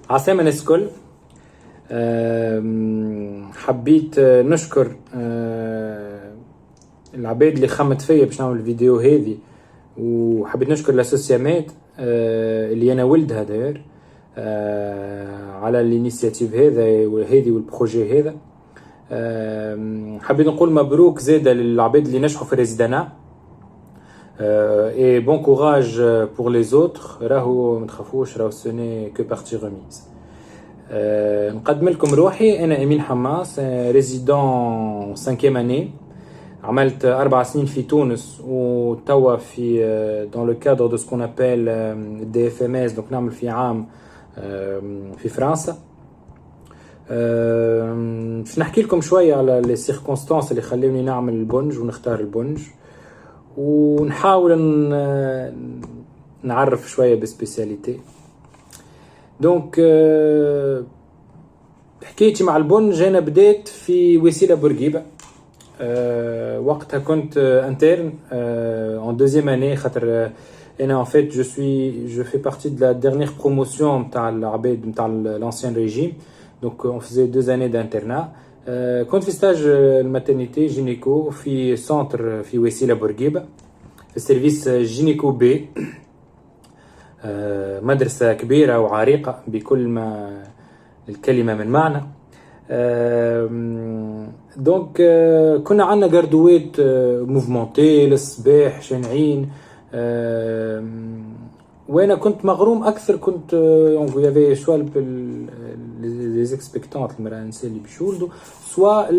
عسلامة الناس الكل. حبيت نشكر العباد اللي خمت فيا باش نعمل الفيديو هذه، وحبيت نشكر الاسوسيامات اللي انا ولدها داير على الانيسياتيف هذه والبروجي هذا. حبيت نقول مبروك زاده للعباد اللي نجحوا في ريزيدانا، et bon courage pour les autres. راهو ما تخافوش، راهو سوني كو بارتي ريميز. نقدم لكم روحي، انا امين حماس، ريزيدون 5e اني، عملت 4 سنين في تونس وتوا في dans le cadre de ce qu'on appelle DFMS، donc نعمل في عام في فرنسا. باش نحكي لكم شويه على لي سيركونستانس اللي خلوني نعمل البنج ونختار البنج، ونحاول نعرف شويه بسبيسياليتي. دونك حكيتي مع البنج انا بديت في وسيله بورقيبه. وقتها كنت انترن en deuxième année، خاطر انا en fait je fais partie de la dernière promotion نتاع العباد نتاع l'ancien régime. donc on faisait 2 années d'internat. كنت في ستاج الماترنيتي جينيكو في سنتر في وسيله بورقيبه في السيرفيس جينيكو بي، مدرسه كبيره وعريقه بكل ما الكلمه من معنى. دونك كنا عندنا جاردويت موفمونتي للصباح شانعين، وانا كنت مغروم اكثر. كنت يافي شوا لي زيكسبكتونت المرانسي اللي بيشولدوا سوا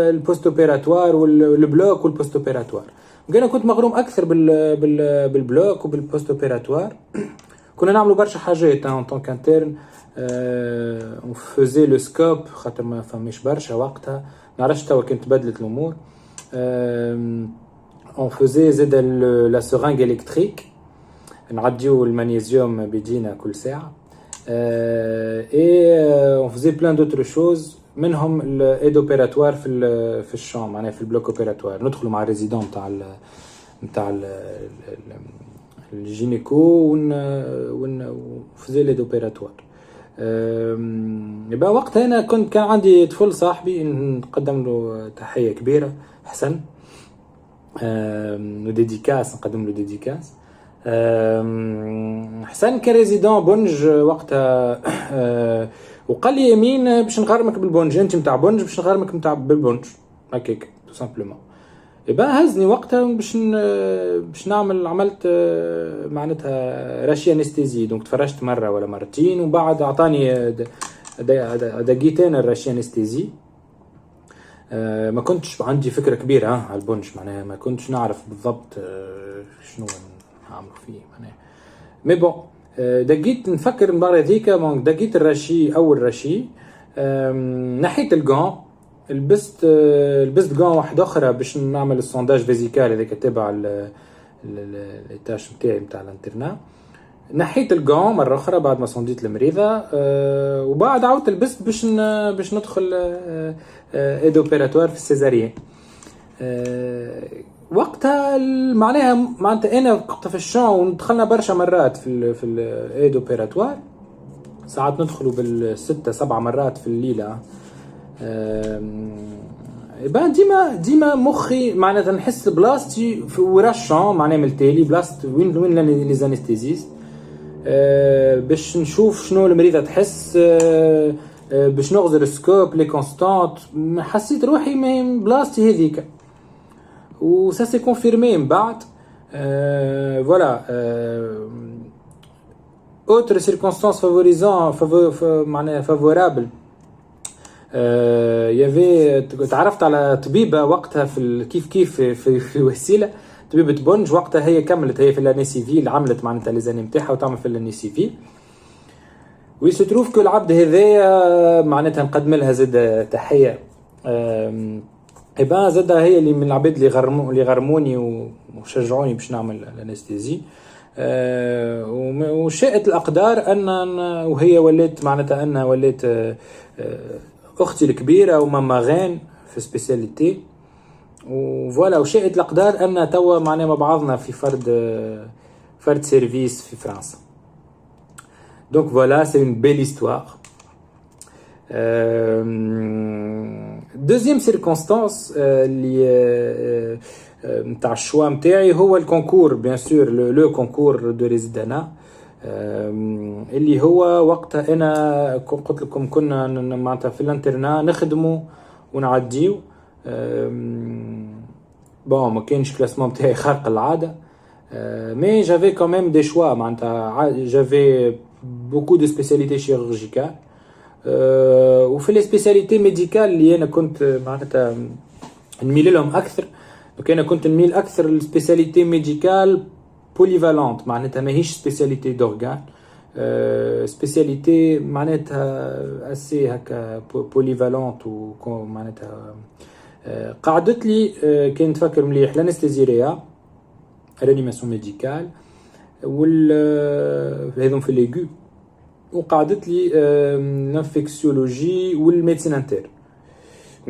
البوست اوبيراتوار والبلوك والبوست اوبيراتوار. انا كنت مغروم اكثر بالبلوك وبالبوست اوبيراتوار. كنا نعملوا برشا حاجات ان طونك انترن. on faisait le scope خاطر ما فماش برشا وقتها، نعرفش توا كنت بدلت الامور. on faisait زاد la seringue électrique، نعديو المغنيسيوم بيدينا كل ساعه. et on faisait plein d'autres choses، منهم الايد اوبيراتوار في الشام، معناها في البلوك اوبيراتوار ندخلوا مع الريزيدون نتاع الجينيكو ونفزي ليد اوبيراتوار. يبقى وقتها انا كان عندي طفل صاحبي نقدم له تحيه كبيره، حسن، وديديكاس، نقدم له ديديكاس. حسن كان ريزيدون بنج وقتها، وقال لي يمين باش نغرمك بالبنج، انت نتاع بنج باش نغرمك نتاع بالبنج هكاك تو سامبلومون. يبقى هزني وقتها باش نعمل، عملت معناتها راشي انستيزي. دونك تفرجت مره ولا مرتين، وبعد اعطاني دقيقتين الراشي انستيزي. ما كنتش عندي فكره كبيره على البنج، معناها ما كنتش نعرف بالضبط شنو نعمل فيه معناها. مي بون دقيت نفكر المره ذيك، دقيت الراشي، اول راشي نحيت الجون، لبست جون واحد اخرى باش نعمل السونداج فيزيكال هذاك تبع التاش نتاعي نتاع الانترنا. نحيت الجون مره اخرى بعد ما صنديت المريضه، وبعد عاودت لبست باش ندخل ايد اوبيراتوار في السيزاريين. وقتها معناتها انا وقتها في الشون، ودخلنا برشا مرات في الايد اوبيراتوار، ساعات ندخلوا بال6-7 مرات في الليله. يبقى ديما مخي معناتها نحس بلاصتي في ورا الشون، معناها ملتالي بلاصه وين لي زانستيزيست، باش نشوف شنو المريضه تحس، باش نغزر السكوب لي كونستانت. حسيت روحي من بلاصتي هذيك، وسا سي كونفيرمي من بعد. فوالا اوتر سيركونستانس فافوريزون معناها فافورابل. يافي تعرفت على طبيبه وقتها في كيف في وسيله، طبيبه بنج وقتها. هي كملت، هي في لاني سيفيل، عملت معناتها لي زاني نتاعها وتعمل في لاني سيفيل. وي سو تروف كو العبد هذايا معناتها نقدم لها زاد تحيه. يبقى زاد هي اللي من العباد اللي غرموني وشجعوني باش نعمل الانستيزي. وشاءت الاقدار ان وهي ولات معناتها انها ولات اختي الكبيره وماما غان في سبيسياليتي. وفوالا، وشاءت الاقدار ان توا معناها مع بعضنا في فرد سيرفيس في فرنسا. دونك فوالا سي اون بيل هيستوار. Deuxième circonstance اللي نتاع الشوا نتاعي هو الكونكور بيان سور لو كونكور دو ريزيدانا اللي هو وقتها انا قلت لكم كنا معناتها في الانترنا نخدموا ونعديو. بون ما كانش كلاسمون نتاعي خارق العاده مي جافي كون ميم دي شوا معناتها جافي بوكو دو سبيسياليتي شيروجيكال وفي لي سبيسياليتي ميديكال اللي انا كنت معناتها نميل لهم اكثر. دونك انا كنت نميل اكثر للسبيسياليتي ميديكال بوليفالونت معناتها ماهيش سبيسياليتي دورغان سبيسياليتي معناتها اسي هكا بوليفالونت ومعناتها قعدت لي كان نتفكر مليح الانستيزيريا ريانيماسيون ميديكال هذم في ليغو وقعدت لي الانفكسيولوجي والميديسين انتر.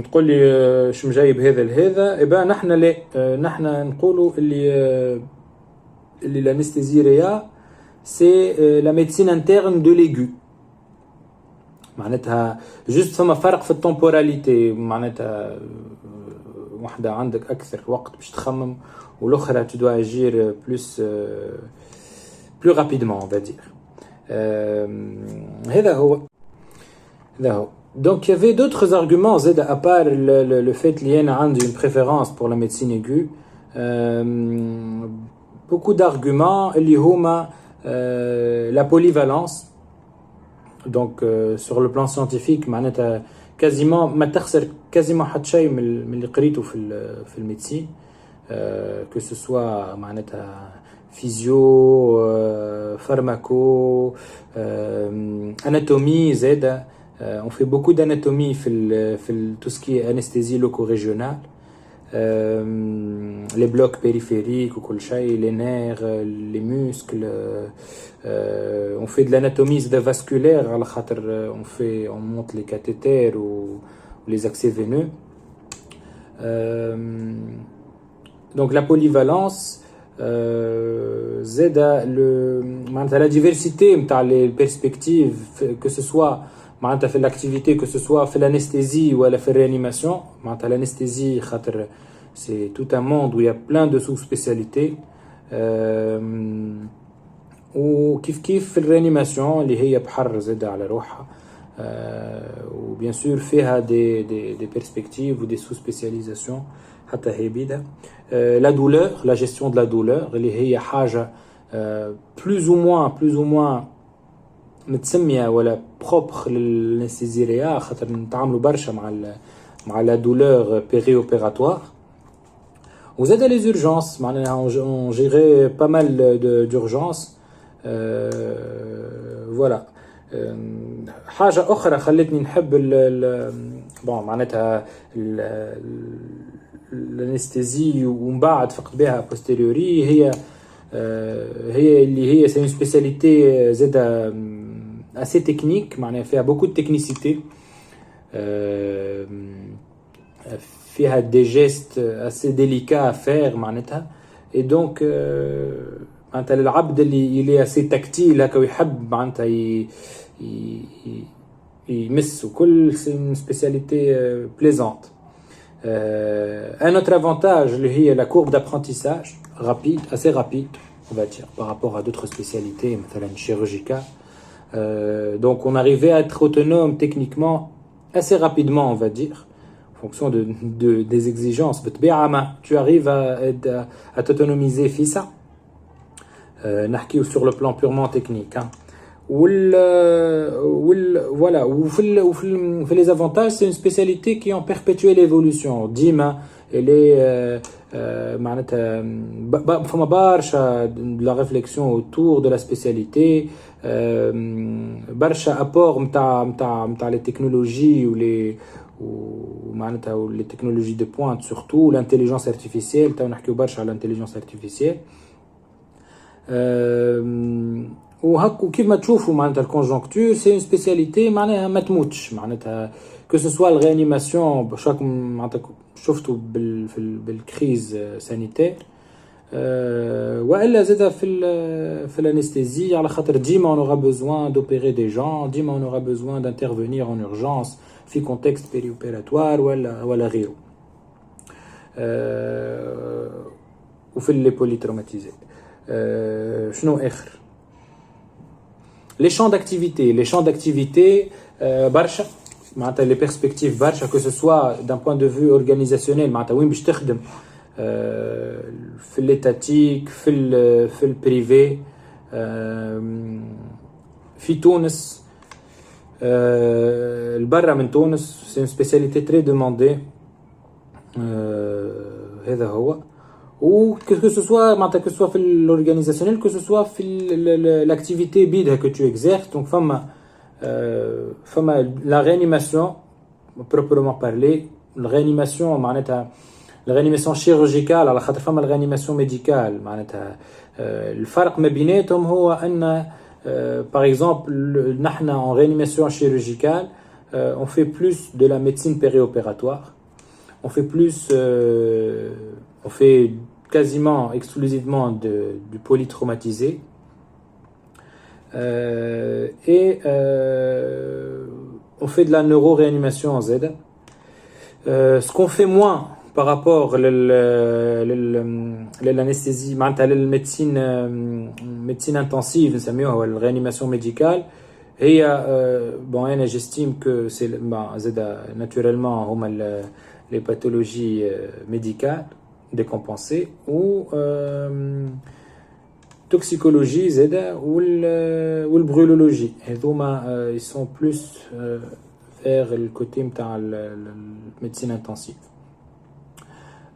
تقول لي شو مجايب هذا لهذا إبا نحن لا نحن نقولوا اللي الانستيزيريا سي لا ميديسين انترن دو ليغو معناتها جوست فما فرق في التمبوراليتي معناتها وحده عندك اكثر وقت باش تخمم والاخرى tu dois agir plus rapidement on va dire. هذا هو. Donc il y avait d'autres arguments à part le fait qu'il y ait une préférence pour la médecine aiguë. Beaucoup d'arguments اللي هما la polyvalence. Donc sur le plan scientifique معناتها quasiment ما تخسر quasiment حتى شيء من اللي قريته في الميديسين que ce soit معناتها physio pharmaco anatomie زاده. On fait beaucoup d'anatomie tout ce qui est anesthésie loco-régionale, les blocs périphériques ou كل شيء, les nerfs, les muscles. On fait de l'anatomie vasculaire على خاطر on monte les cathéters ou les accès veineux. Donc la polyvalence زاده la diversité نتاع les perspectives que ce soit معناتها في l'activité que ce soit في l'anesthésie ou la réanimation. معناتها l'anesthésie خاطر c'est tout un monde où il y a plein de sous-spécialités وكيف في الريانيماسيون اللي هي بحر زادة على روحها وبيان سور فيها des perspectives ou des sous-spécialisations حتى هي بيدا. la douleur, la gestion de la douleur اللي هي حاجة plus ou moins متسميه ولا بروبر للانستيزيريا خاطر نتعاملوا برشا مع لا دولور بيري اوبيراتوار. وزاد لي زورجونس معناها on gérait pas mal d'urgences. voilà. حاجه اخرى خلتني نحب بون معناتها الانستيزي ومن بعد فقط بها بوستيريوري هي اللي هي c'est une spécialité زاده assez technique معناها فيها beaucoup de technicité فيها des gestes assez délicats à faire معناتها et donc معناتها للعبد اللي assez tactile هكا ويحب معناتها يمس وكل c'est une spécialité plaisante. Un autre avantage اللي هي la courbe d'apprentissage rapide, assez rapide on va dire par rapport à d'autres spécialités مثلا chirurgicales. Donc on arrivait à être autonome techniquement assez rapidement on va dire en fonction des exigences. Tu arrives à t'autonomiser في ça. نحكيو sur le plan purement technique hein. Voilà. Ou les avantages c'est une spécialité qui est en perpétuelle évolution. ديما elle est معناتها فما برشا de la réflexion autour de la spécialité. برشا apport متاع les technologies ou les technologies de pointe surtout l'intelligence artificielle. تو نحكيو برشا على l'intelligence artificielle. وهكو كيف ما تشوفوا معناتها الكونجونكتور سي اون سبيسياليتي معناها ما تموتش معناتها كو سو سوا الريانيماسيون باش راكم معناتها شفتوا بالكريز سانيتير والا زاد في l'anesthésie على خاطر ديما on aura besoin d'opérer des gens, ديما on aura besoin d'intervenir en urgence في contexte périopératoire ولا غيره. وفي les polytraumatisés. شنو اخر؟ les champs d'activité برشا معناتها les perspectives برشا que ce soit d'un point de vue organisationnel معناتها وين باش تخدم في l'étatique في البريفي في تونس البرة من تونس c'est une spécialité très demandée هذا هو ou que ce soit معناتها que ce soit في l'organisationnel que ce soit في l'activité بيدها que tu exerces donc فما la réanimation proprement parler la réanimation معناتها la réanimation chirurgicale على خاطر فما la réanimation médicale معناتها الفرق ما بيناتهم هو أن par exemple نحن en réanimation chirurgicale on fait plus de la médecine périopératoire on fait plus on fait quasiment exclusivement du polytraumatisé et on fait de la neuroréanimation en Z. Ce qu'on fait moins par rapport à l'anesthésie, médecine intensive, la réanimation médicale, et bon, j'estime que c'est naturellement les pathologies médicales décompensées ou toxicologie ou le brûlologie. Et donc, ils sont plus vers le côté de la médecine intensive.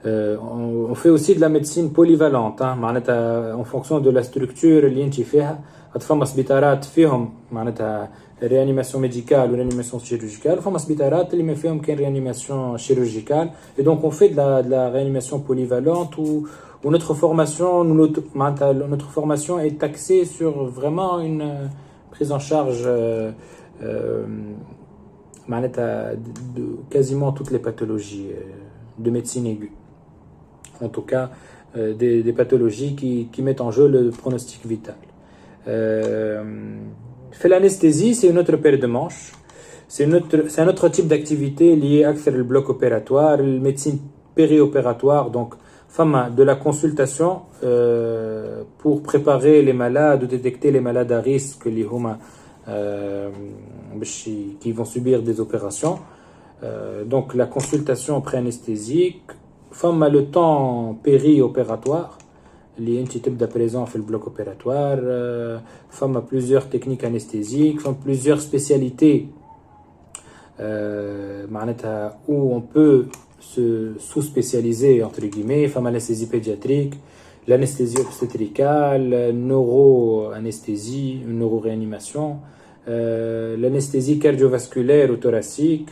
On fait aussi de la médecine polyvalente en fonction de la structure اللي انت فيها فما سبيطارات فيهم معناتها réanimation médicale ou réanimation chirurgicale فما سبيطارات اللي ما فيهم كان réanimation chirurgicale et donc on fait de la réanimation polyvalente où notre formation est axée sur vraiment une prise en charge de quasiment toutes les pathologies de médecine aiguë. En tout cas, des pathologies qui mettent en jeu le pronostic vital. Fait l'anesthésie, c'est une autre paire de manches. C'est un autre type d'activité lié à le bloc opératoire, la médecine périopératoire, donc de la consultation pour préparer les malades ou détecter les malades à risque qui vont subir des opérations. Donc la consultation pré-anesthésique, le temps périopératoire, les types de présent fait le bloc opératoire, plusieurs techniques anesthésiques, plusieurs spécialités où on peut se sous-spécialiser entre guillemets, l'anesthésie pédiatrique, l'anesthésie obstétricale, neuroanesthésie, neuroréanimation, l'anesthésie cardiovasculaire ou thoracique.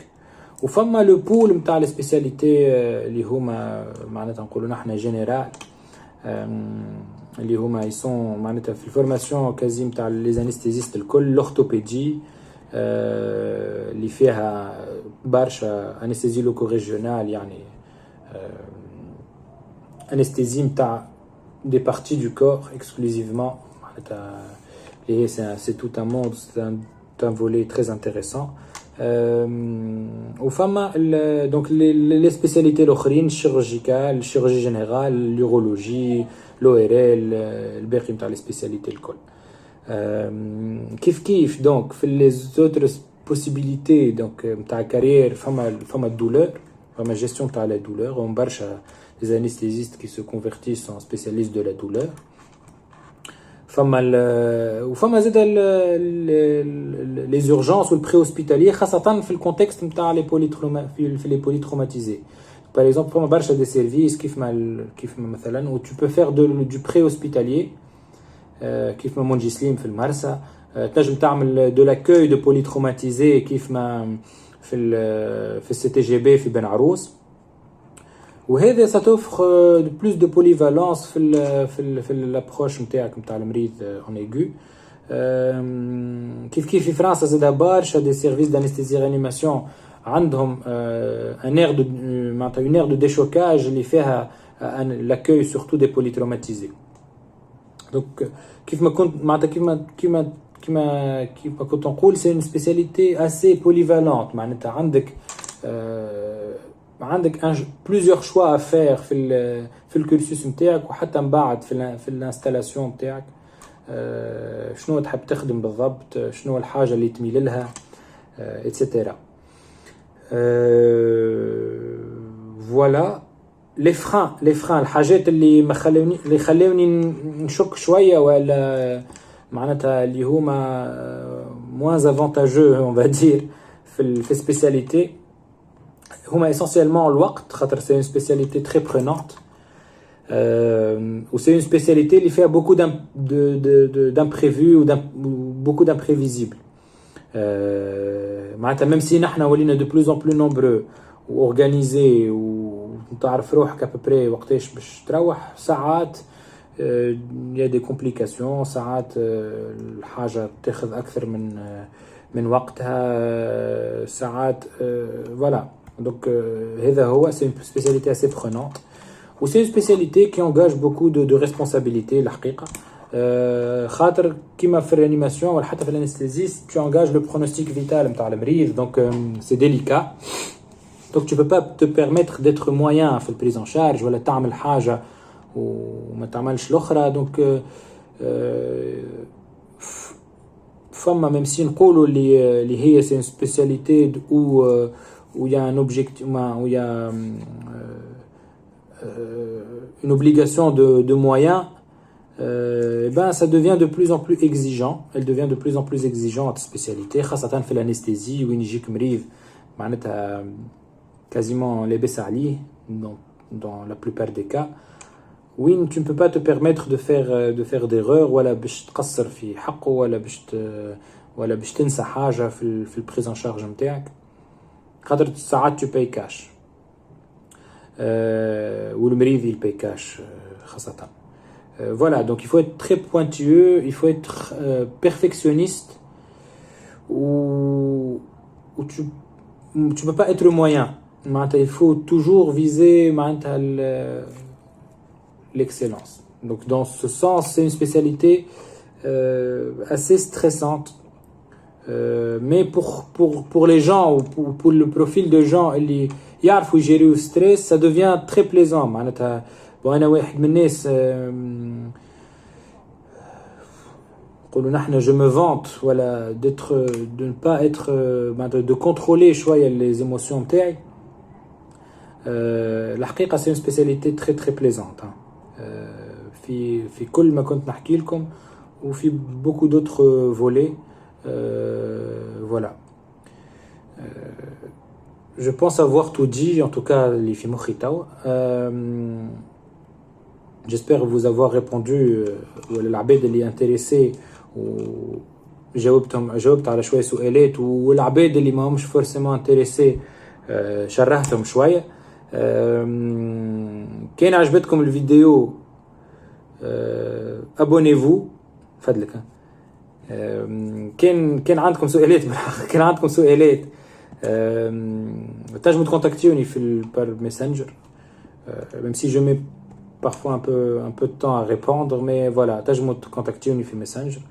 وفما لو بول نتاع لي سبيسياليتي اللي هما معناتها نقولوا نحن جينيرال اللي هما يسون معناتها في الفورماسيون كازي نتاع لي زانستيزيست الكل لورثوبيدي اللي فيها برشا انستيزي لوكو ريجيونال يعني انستيزي نتاع دي بارتي دو كور اكسكلوزيفمون معناتها اللي c'est tout un monde, c'est un volet très intéressant. وفما donc les spécialités الاخرين chirurgicales, chirurgie générale, l'urologie, l'ORL, الباقي نتاع les spécialités الكل. كيف donc في les autres possibilités donc نتاع carrière فما الدولور, فما gestion نتاع la douleur, on برشا les anesthésistes qui se convertissent en spécialistes de la douleur. وفما زاد les urgences ou le préhospitalier خاصة في الكونتكست نتاع les polytraumatisés. Par exemple, فما برشا des services كيف ما مثلا où tu peux faire du préhospitalier كيف ما منجي سليم في المرسى تنجم تعمل de l'accueil de polytraumatisés كيف ما في الCTGB في بن عروس. وهذا ça t'offre plus de polyvalence في l'approche نتاعك نتاع المريض en aigu. كيف في فرنسا زاد برشا des services d'anesthésie réanimation عندهم une aire de déchocage اللي فيها l'accueil surtout des polytraumatisés. Donc كيف ما كنت معناتها كيف ما كنت نقول c'est une spécialité assez polyvalente. معناتها عندك plusieurs choix à faire في الكورسوس نتاعك وحتى من بعد في الانستالاسيون نتاعك. شنو تحب تخدم بالضبط، شنو الحاجه اللي تميل لها etc. فوالا لي فران الحاجات اللي خلوني نشك شويه ولا معناتها اللي هما moins avantageux on va dire في spécialité هما essentiellement الوقت خاطر c'est une spécialité très prenante ou c'est une spécialité اللي فيها beaucoup d'imprévus ou beaucoup d'imprévisibles. معناتها même si نحنا ولينا de plus en plus nombreux و organisés وتعرف روحك à peu près وقتاش باش تروح ساعات il y a des complications ساعات الحاجة تاخذ أكثر من وقتها ساعات voilà donc هذا هو c'est une spécialité assez prenante ou c'est une spécialité qui engage beaucoup de responsabilités الحقيقة خاطر كيما في الريانيماسيون ولا حتى في الانستhésie tu engages le pronostic vital نتاع المريض donc c'est délicat donc tu peux pas te permettre d'être moyen في البريز ان شارج ولا تعمل حاجة وما تعملش الأخرى donc فما même si نقولوا اللي هي c'est une spécialité où il y a un objectif où il y a une obligation de moyens ben ça devient de plus en plus exigeant. Elle devient de plus en plus exigeante spécialité خاصة في l'anesthésie وين يجيك مريض معناتها quasiment لاباس عليه dans la plupart des cas وين tu ne peux pas te permettre de faire d'erreurs ولا باش تقصر في حقه ولا باش تنسى حاجة في البريز ان شارج نتاعك خاطر ساعات tu payes cash والمريض il paye cash خاصة. Voilà, donc il faut être très pointueux, il faut être perfectionniste ou tu peux pas être moyen. Il faut toujours viser l'excellence. Donc dans ce sens, c'est une spécialité assez stressante. Mais pour les gens ou pour le profil de gens اللي يعرفوا يجيروا stress, ça devient très plaisant. bon أنا واحد من الناس نقولوا نحن je me vante ولا de ne pas être de contrôler شوية les émotions نتاعي. الحقيقة c'est une spécialité très très plaisante في كل ما كنت نحكي لكم وفي beaucoup d'autres volets. Voilà. Je pense avoir tout dit, en tout cas les films Mokhitao. J'espère vous avoir répondu والعباد اللي intéressés وجاوبت على شوية سؤالات والعباد اللي ما همش forcément intéressés شرحتهم شوية. كان عجبتكم الفيديو abonnez-vous فضلك. كان عندكم سؤالات كان عندكم سؤالات تنجموا تكونتاكتوني par messenger même si je mets parfois un peu de temps à répondre mais voilà تنجموا تكونتاكتوني في messenger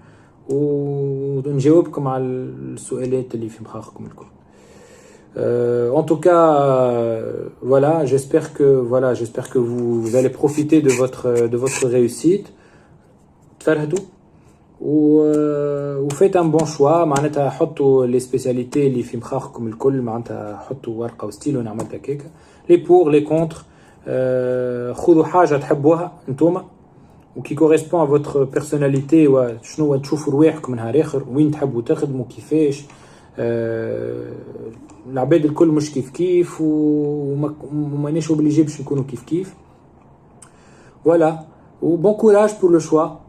ونجاوبكم على السؤالات اللي في مخاخكم الكل. En tout cas voilà j'espère que vous allez profiter de votre réussite. تفرهدوا وفيت un bon choix معناتها حطوا les spécialités اللي في مخاخكم الكل معناتها حطوا ورقة وستيلو ونعمل هكاك les pour les contre. خذوا حاجة تحبوها انتوما وكي correspond à votre personnalité وشنو تشوفوا رواحكم من نهار اخر وين تحبوا تخدموا كيفاش. العباد الكل مش كيف ومانيش obligé باش نكونوا كيف. voilà ou bon courage pour le choix.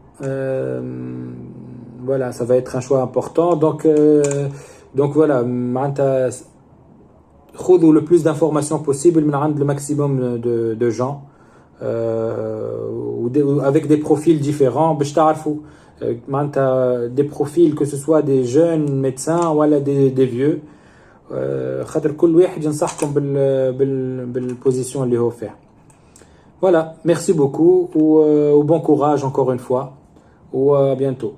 Voilà, ça va être un choix important. Donc voilà, خذوا le plus d'informations possible من عند le maximum de gens avec des profils différents باش تعرفوا des profils que ce soit des jeunes médecins ولا des vieux خاطر كل واحد ينصحكم بالبوزيشن اللي هو فيها. Voilà, merci beaucoup ou bon courage encore une fois ou à bientôt.